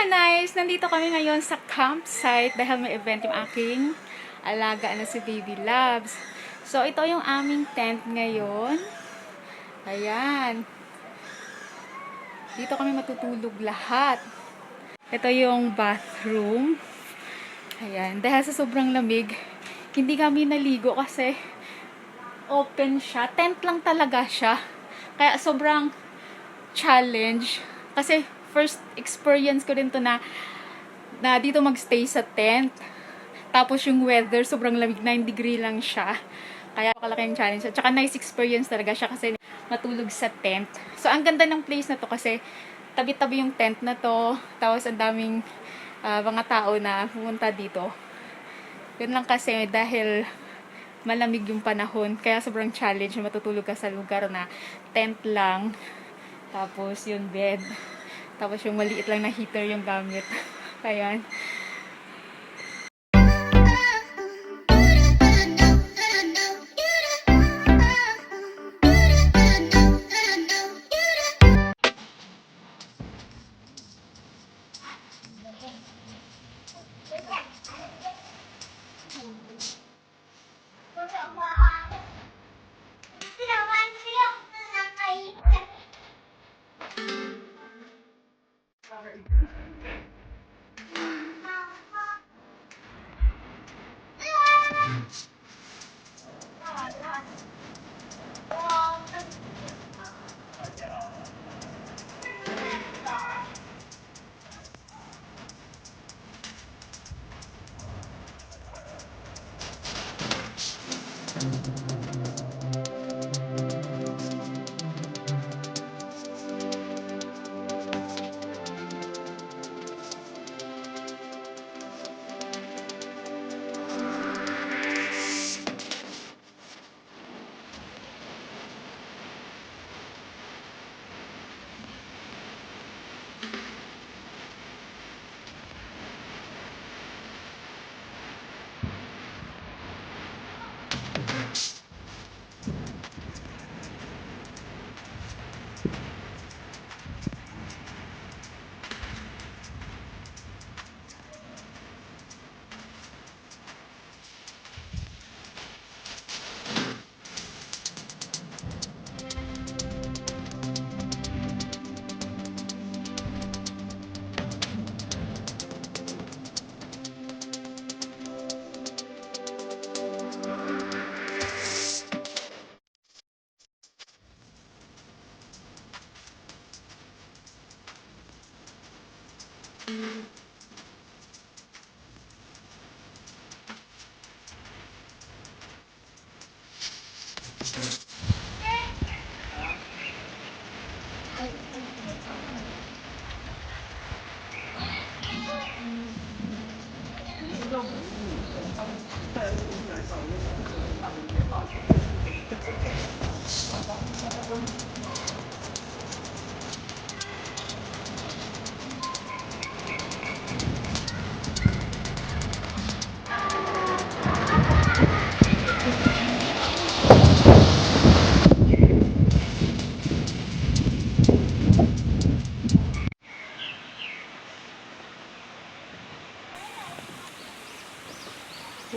Nice! Nandito kami ngayon sa campsite dahil may event yung aking alaga na si Baby Loves. So, ito yung aming tent ngayon. Ayan. Dito kami matutulog lahat. Ito yung bathroom. Ayan. Dahil sa sobrang lamig, hindi kami naligo kasi open siya. Tent lang talaga siya. Kaya sobrang challenge. Kasi first experience ko din to na dito magstay sa tent. Tapos yung weather, sobrang lamig, 9 degree lang siya. Kaya kalaki yung challenge. At saka nice experience talaga siya kasi matulog sa tent. So, ang ganda ng place na to kasi tabi-tabi yung tent na to. Tapos, ang daming mga tao na pumunta dito. Yun lang kasi dahil malamig yung panahon. Kaya sobrang challenge. Matutulog ka sa lugar na tent lang. Tapos, yung bed. Tapos, yung maliit lang na heater yung gamit. Ayan.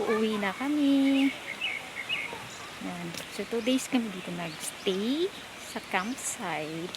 Uuwi na kami. Yan. So, 2 days kami dito nag-stay sa campsite.